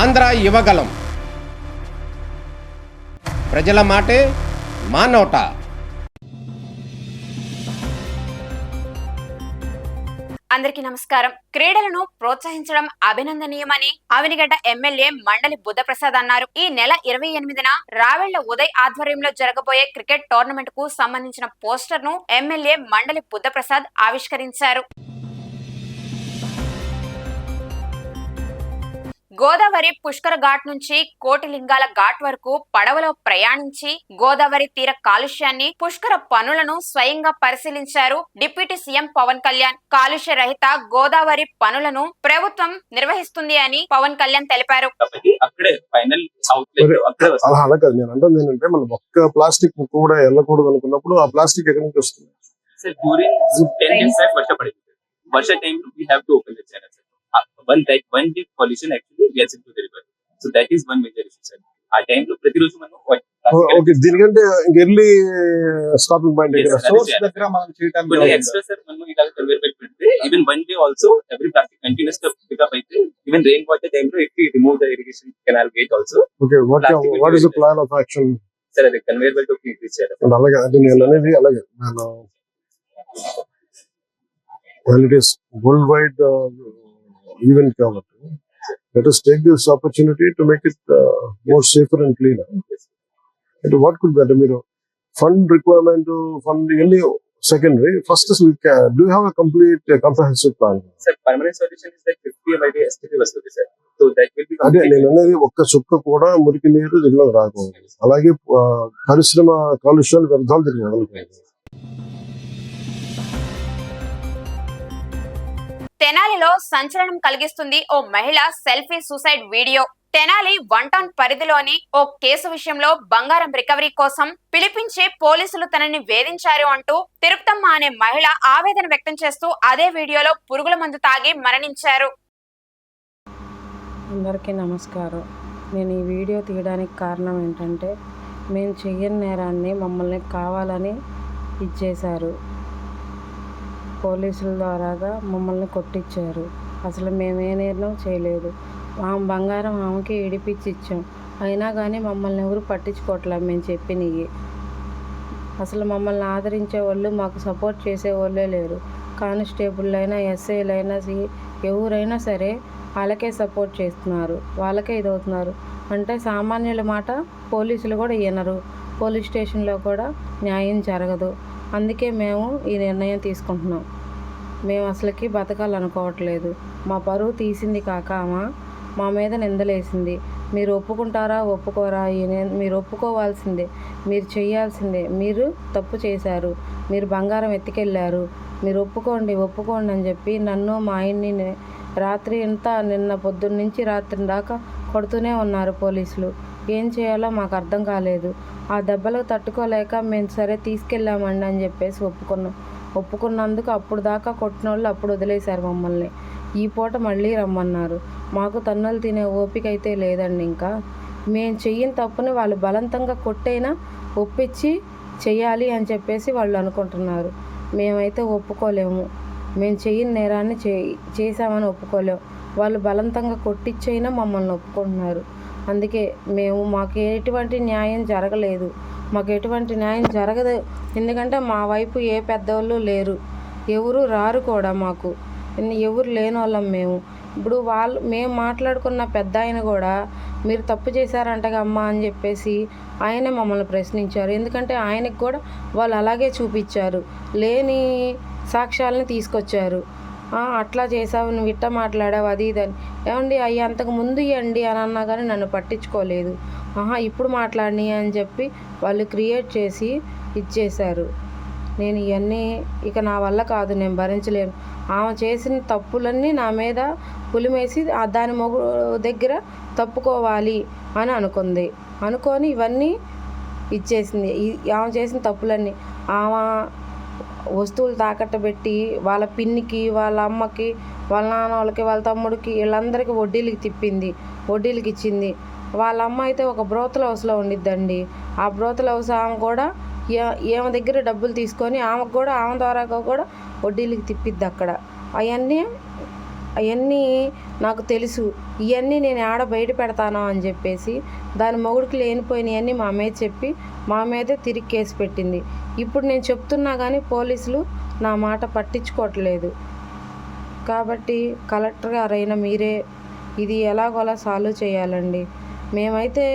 ఆంధ్ర యువగలం. ప్రజల మాటే మా నోట. అందరికీ నమస్కారం. క్రీడలను ప్రోత్సహించడం అభినందనీయమని ఆవినిగడ్డ ఎమ్మెల్యే మండలి బుద్ధప్రసాద్ అన్నారు. ఈ నెల 28న రావెళ్ల ఉదయ్ ఆధ్వర్యంలో జరగబోయే క్రికెట్ టోర్నమెంట్ కు సంబంధించిన పోస్టర్ ను ఎమ్మెల్యే మండలి బుద్ధప్రసాద్ ఆవిష్కరించారు. గోదావరి పుష్కర ఘాట్ నుంచి కోటిలింగాల ఘాట్ వరకు పడవలో ప్రయాణించి గోదావరి తీర కాలుష్యాన్ని, పుష్కర పనులను స్వయంగా పరిశీలించారు డిప్యూటీ సీఎం పవన్ కళ్యాణ్. కాలుష్య రహిత గోదావరి పనులను ప్రభుత్వం నిర్వహిస్తుంది అని పవన్ కళ్యాణ్ తెలిపారు. ఒక్క ప్లాస్టిక్ ముక్క కూడా వెళ్ళకూడదు అనుకున్నప్పుడు ఆ ప్లాస్టిక్ ఎక్కడి నుంచి వస్తుంది? వర్ష టైంలో we have to open the channel, sir. When the pollution actually gets into the river, so that is one major issue, sir. ఆ టైంలో ప్రతిరోజు మనం ఓకే, దీనికంటే ఎర్లీ స్టాపింగ్ పాయింట్ దగ్గర సోర్స్ దగ్గర మనం చేయడానికి ఎక్స్ట్రా సార్ మనం ఇలా కన్వేర్ బెల్ట్ పెడితే even one day also every plastic continuous గా పికప్ అయితే ఈవెన్ రెయిన్ వాటర్ టైంలో if we remove the irrigation canal gate also. Okay, what is the plan of action sir? అది conveyor belt ఒక increase చేయాలి. అలాగే అది నేను అనేది అలాగే when it is worldwide event కాబట్టి let us take this opportunity to make it more safer and cleaner. And what could be మీరు fund requirement, fund any secondary, first is do you have a complete comprehensive plan? Sir, permanent solution is that 50 MID STP వస్తుంది sir. So that will be అదే నేను అనేది ఒక్క చుక్క కూడా మురికి నీరు దిగులోకి రాకూడదు. అలాగే పరిశ్రమ కాలుష్యాలు వ్యర్థాలు తిరిగి వదలకూడదు. తెనాలిలో సంచలనం కలిగిస్తుంది ఓ మహిళ selfie suicide video. Tenali 1 town పరిధిలోని ఓ కేసు విషయంలో బంగారం రికవరీ కోసం పిలిపించి పోలీసులు తనని వేధించారు అంటూ తిరుపతమ్మ అనే మహిళ ఆవేదన వ్యక్తం చేస్తూ అదే వీడియోలో పురుగుల మందు తాగి మరణించారు. అందరికీ నమస్కారం. నేను ఈ వీడియో తీయడానికి కారణం ఏంటంటే మేము చెయ్యని నేరాన్ని మమ్మల్ని కావాలని ఇచ్చేశారు. పోలీసుల ద్వారాగా మమ్మల్ని కొట్టించారు. అసలు మేమే నేరం చేయలేదు. ఆమె బంగారం ఆమెకి ఇడిపించి ఇచ్చాం. అయినా కానీ మమ్మల్ని ఎవరు పట్టించుకోవట్లేదు. మేము చెప్పినవి అసలు మమ్మల్ని ఆదరించే వాళ్ళు, మాకు సపోర్ట్ చేసే వాళ్ళే లేరు. కానిస్టేబుల్ అయినా, ఎస్ఐలైనా, ఎవరైనా సరే వాళ్ళకే సపోర్ట్ చేస్తున్నారు, వాళ్ళకే ఇదవుతున్నారు. అంటే సామాన్యుల మాట పోలీసులు కూడా వినరు. పోలీస్ స్టేషన్లో కూడా న్యాయం జరగదు. అందుకే మేము ఈ నిర్ణయం తీసుకుంటున్నాం. మేము అసలుకి బతకాలనుకోవట్లేదు. మా పరువు తీసింది కాక మా మీద నిందలేసింది. మీరు ఒప్పుకుంటారా ఒప్పుకోరా? మీరు ఒప్పుకోవాల్సిందే, మీరు చేయాల్సిందే. మీరు తప్పు చేశారు, మీరు బంగారం ఎత్తుకెళ్ళారు, మీరు ఒప్పుకోండి అని చెప్పి నన్ను, మా ఆయన్ని రాత్రి అంతా, నిన్న పొద్దున్న నుంచి రాత్రి దాకా కొడుతూనే ఉన్నారు పోలీసులు. ఏం చేయాలో మాకు అర్థం కాలేదు. ఆ దెబ్బలకు తట్టుకోలేక మేము సరే తీసుకెళ్ళామండి అని చెప్పేసి ఒప్పుకున్నందుకు అప్పుడు దాకా కొట్టిన వాళ్ళు అప్పుడు వదిలేశారు మమ్మల్ని. ఈ పూట మళ్ళీ రమ్మన్నారు. మాకు తన్నులు తినే ఓపిక అయితే లేదండి. ఇంకా మేము చెయ్యని తప్పుని వాళ్ళు బలవంతంగా కొట్టైనా ఒప్పించి చెయ్యాలి అని చెప్పేసి వాళ్ళు అనుకుంటున్నారు. మేమైతే ఒప్పుకోలేము. మేము చెయ్యని నేరాన్ని చేసామని ఒప్పుకోలేము. వాళ్ళు బలవంతంగా కొట్టించైనా మమ్మల్ని ఒప్పుకుంటున్నారు. అందుకే మాకు ఎటువంటి న్యాయం జరగలేదు. మాకు ఎటువంటి న్యాయం జరగదు. ఎందుకంటే మా వైపు ఏ పెద్దవాళ్ళు లేరు, ఎవరు రారు కూడా. మాకు ఎవరు లేని వాళ్ళం మేము. ఇప్పుడు మేము మాట్లాడుకున్న పెద్ద ఆయన కూడా మీరు తప్పు చేశారంటగా అమ్మ అని చెప్పేసి ఆయనే మమ్మల్ని ప్రశ్నించారు. ఎందుకంటే ఆయనకు కూడా వాళ్ళు అలాగే చూపించారు, లేని సాక్ష్యాలని తీసుకొచ్చారు. అట్లా చేసావు, నువ్వు ఇట్ట మాట్లాడావు, అది ఇదని. ఏమండి అవి అంతకు ముందు ఇవ్వండి అని అన్నా కానీ నన్ను పట్టించుకోలేదు. ఇప్పుడు మాట్లాడిని అని చెప్పి వాళ్ళు క్రియేట్ చేసి ఇచ్చేశారు. నేను ఇవన్నీ ఇక నా వల్ల కాదు, నేను భరించలేను. ఆమె చేసిన తప్పులన్నీ నా మీద పులిమేసి దాని దగ్గర తప్పుకోవాలి అని అనుకొని ఇవన్నీ ఇచ్చేసింది. ఆమె చేసిన తప్పులన్నీ ఆమె వస్తువులు తాకట్టు పెట్టి వాళ్ళ పిన్నికి, వాళ్ళ అమ్మకి, వాళ్ళ నాన్న వాళ్ళకి, వాళ్ళ తమ్ముడికి, వీళ్ళందరికీ వడ్డీలకి ఇచ్చింది. వాళ్ళ అమ్మ అయితే ఒక బ్రోతల్ హౌస్లో ఉండిద్దండి. ఆ బ్రోతల్ హౌస్ ఆమె కూడా ఈమె దగ్గర డబ్బులు తీసుకొని ఆమెకు కూడా, ఆమె ద్వారా కూడా వడ్డీలకి తిప్పిద్ది అక్కడ. అవన్నీ అవన్నీ నాకు తెలుసు, ఇవన్నీ నేను ఆడ బయట పెడతాను అని చెప్పేసి దాని మొగుడికి లేనిపోయినవన్నీ మా మీద చెప్పి మా మీదే తిరిగి కేసు పెట్టింది. ఇప్పుడు నేను చెప్తున్నా కానీ పోలీసులు నా మాట పట్టించుకోవట్లేదు. కాబట్టి కలెక్టర్ గారైనా మీరే ఇది ఎలాగోలా సాల్వ్ చేయాలండి. మేమైతే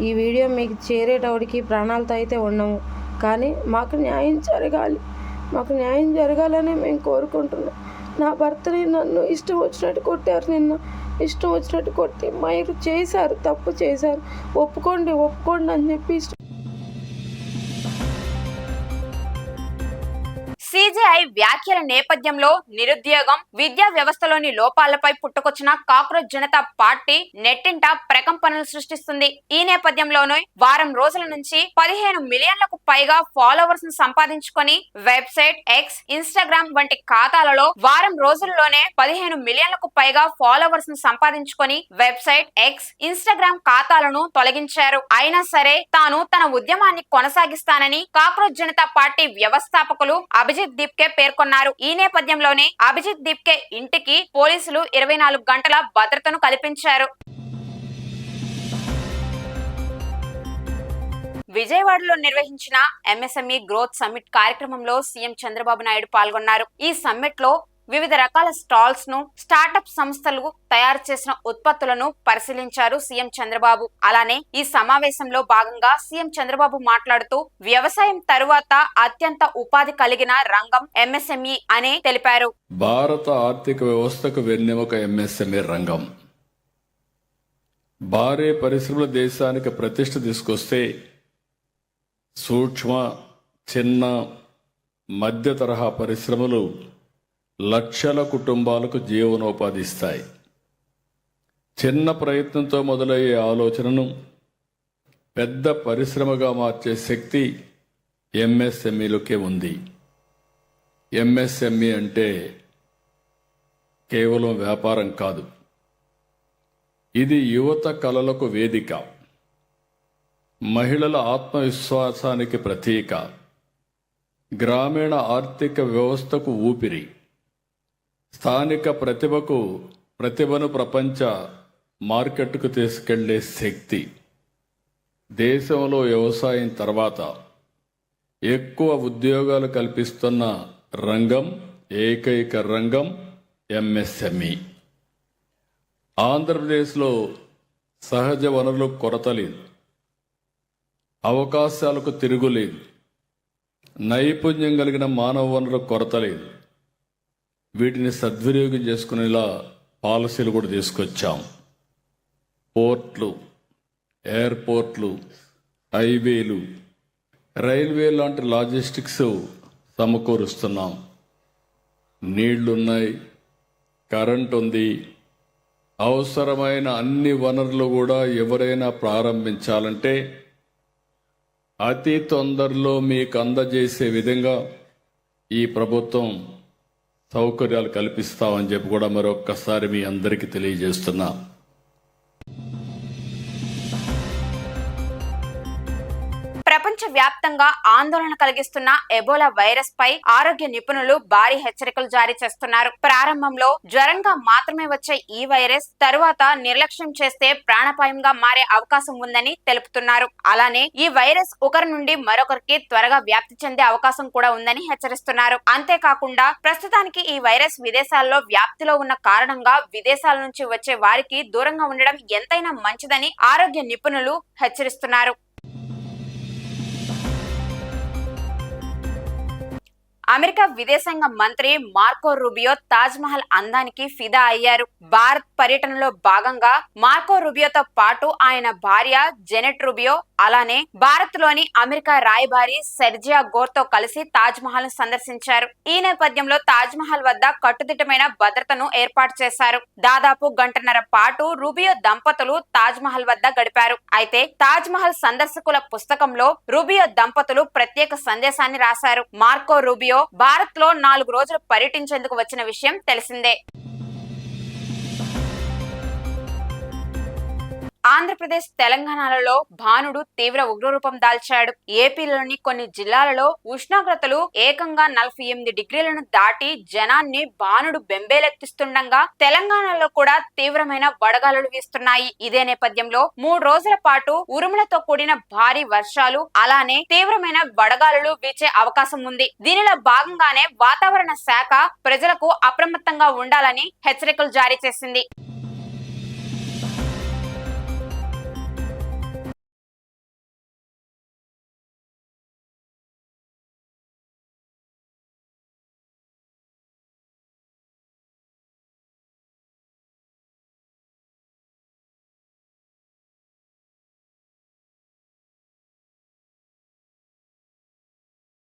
ఈ వీడియో మీకు చేరేటోడికి ప్రాణాలతో అయితే ఉన్నాము, కానీ మాకు న్యాయం జరగాలి. మాకు న్యాయం జరగాలనే మేము కోరుకుంటున్నాం. నా భర్తని నన్ను ఇష్టం వచ్చినట్టు కొట్టారు, నిన్న ఇష్టం వచ్చినట్టు కొట్టి మీరు చేశారు, తప్పు చేశారు, ఒప్పుకోండి అని చెప్పి సిజేఐ వ్యాఖ్యల నేపథ్యంలో నిరుద్యోగం, విద్యా వ్యవస్థలోని లోపాలపై పుట్టుకొచ్చిన కాక్రోచ్ జనతా పార్టీ నెట్టింట ప్రకంపనలు సృష్టిస్తుంది. ఈ నేపథ్యంలోనే వారం రోజుల నుంచి 15 మిలియన్లకు పైగా ఫాలోవర్స్ ను సంపాదించుకొని వెబ్సైట్, ఎక్స్, ఇన్స్టాగ్రామ్ వంటి ఖాతాలలో వారం రోజుల్లోనే 15 మిలియన్లకు పైగా ఫాలోవర్స్ ను సంపాదించుకొని వెబ్సైట్, ఎక్స్, ఇన్స్టాగ్రామ్ ఖాతాలను తొలగించారు. అయినా సరే తాను తన ఉద్యమాన్ని కొనసాగిస్తానని కాక్రోచ్ జనతా పార్టీ వ్యవస్థాపకులు అభిజిత్ దీప్కే పేర్కొన్నారు. ఈ నేపథ్యంలోనే అభిజిత్ దీప్కే ఇంటికి పోలీసులు 24 గంటల భద్రతను కల్పించారు. విజయవాడలో నిర్వహించిన ఎంఎస్ఎంఈ గ్రోత్ సమ్మిట్ కార్యక్రమంలో సీఎం చంద్రబాబు నాయుడు పాల్గొన్నారు. ఈ సమ్మిట్ లో వివిధ రకాల స్టాల్స్ ను, స్టార్టప్ సంస్థలు తయారు చేసిన ఉత్పత్తులను పరిశీలించారు సీఎం చంద్రబాబు. అలానే ఈ సమావేశంలో భాగంగా సీఎం చంద్రబాబు మాట్లాడుతూ వ్యవసాయం తరువాత అత్యంత ఉపాధి కలిగిన రంగం ఎంఎస్ఎంఈ అని తెలిపారు. భారత ఆర్థిక వ్యవస్థకు వెన్నెముక ఎంఎస్ఎంఈ రంగం. భారీ పరిశ్రమల దేశానికి ప్రతిష్ఠ తీసుకొస్తే సూక్ష్మ, చిన్న, మధ్య తరహా పరిశ్రమలు లక్షల కుటుంబాలకు జీవనోపాధి ఇస్తాయి. చిన్న ప్రయత్నంతో మొదలయ్యే ఆలోచనను పెద్ద పరిశ్రమగా మార్చే శక్తి ఎంఎస్ఎంఈలకే ఉంది. ఎంఎస్ఎంఈ అంటే కేవలం వ్యాపారం కాదు, ఇది యువత కలలకు వేదిక, మహిళల ఆత్మవిశ్వాసానికి ప్రతీక, గ్రామీణ ఆర్థిక వ్యవస్థకు ఊపిరి, స్థానిక ప్రతిభను ప్రపంచ మార్కెట్కు తీసుకెళ్లే శక్తి. దేశంలో వ్యవసాయం తర్వాత ఎక్కువ ఉద్యోగాలు కల్పిస్తున్న రంగం, ఏకైక రంగం ఎంఎస్ఎంఈ. ఆంధ్రప్రదేశ్లో సహజ వనరులకు కొరత లేదు, అవకాశాలకు తిరుగులేదు, నైపుణ్యం కలిగిన మానవ వనరులకు కొరత లేదు. వీటిని సద్వినియోగం చేసుకునేలా పాలసీలు కూడా తీసుకొచ్చాం. పోర్ట్లు, ఎయిర్పోర్ట్లు, హైవేలు, రైల్వే లాంటి లాజిస్టిక్స్ సమకూరుస్తున్నాం. నీళ్లున్నాయి, కరెంట్ ఉంది. అవసరమైన అన్ని వనరులు కూడా ఎవరైనా ప్రారంభించాలంటే అతి తొందరలో మీకు అందజేసే విధంగా ఈ ప్రభుత్వం సౌకర్యాలు కల్పిస్తామని చెప్పి కూడా మరొక్కసారి మీ అందరికీ తెలియజేస్తున్నా. ప్రపంచవ్యాప్తంగా ఆందోళన కలిగిస్తున్న ఎబోలా వైరస్ పై ఆరోగ్య నిపుణులు భారీ హెచ్చరికలు జారీ చేస్తున్నారు. ప్రారంభంలో జ్వరంగా మాత్రమే వచ్చే ఈ వైరస్ తరువాత నిర్లక్ష్యం చేస్తే ప్రాణాపాయంగా మారే అవకాశం ఉందని తెలుపుతున్నారు. అలానే ఈ వైరస్ ఒకరి నుండి మరొకరికి త్వరగా వ్యాప్తి చెందే అవకాశం కూడా ఉందని హెచ్చరిస్తున్నారు. అంతేకాకుండా ప్రస్తుతానికి ఈ వైరస్ విదేశాల్లో వ్యాప్తిలో ఉన్న కారణంగా విదేశాల నుంచి వచ్చే వారికి దూరంగా ఉండడం ఎంతైనా మంచిదని ఆరోగ్య నిపుణులు హెచ్చరిస్తున్నారు. అమెరికా విదేశాంగ మంత్రి మార్కో రూబియో తాజ్ మహల్ అందానికి ఫిదా అయ్యారు. భారత్ పర్యటనలో భాగంగా మార్కో రూబియోతో పాటు ఆయన భార్య జెనెట్ రూబియో, అలానే భారత్ లోని అమెరికా రాయబారి సెర్జియా గోర్ తో కలిసి తాజ్ మహల్ ను సందర్శించారు. ఈ నేపథ్యంలో తాజ్ మహల్ వద్ద కట్టుదిట్టమైన భద్రతను ఏర్పాటు చేశారు. దాదాపు గంటన్నర పాటు రూబియో దంపతులు తాజ్ మహల్ వద్ద గడిపారు. అయితే తాజ్ మహల్ సందర్శకుల పుస్తకంలో రూబియో దంపతులు ప్రత్యేక సందేశాన్ని రాశారు. మార్కో రూబియో భారత్ లో 4 రోజులు పర్యటించేందుకు వచ్చిన విషయం తెలిసిందే. ఆంధ్రప్రదేశ్ తెలంగాణలలో భానుడు తీవ్ర ఉగ్రరూపం దాల్చాడు. ఏపీలోని కొన్ని జిల్లాలలో ఉష్ణోగ్రతలు ఏకంగా 48 డిగ్రీలను దాటి జనాన్ని భానుడు బెంబేలెత్తిస్తుండగా తెలంగాణలో కూడా తీవ్రమైన వడగాలులు వీస్తున్నాయి. ఇదే నేపథ్యంలో 3 రోజుల పాటు ఉరుములతో కూడిన భారీ వర్షాలు అలానే తీవ్రమైన వడగాలులు వీచే అవకాశం ఉంది. దీనిలో భాగంగానే వాతావరణ శాఖ ప్రజలకు అప్రమత్తంగా ఉండాలని హెచ్చరికలు జారీ చేసింది.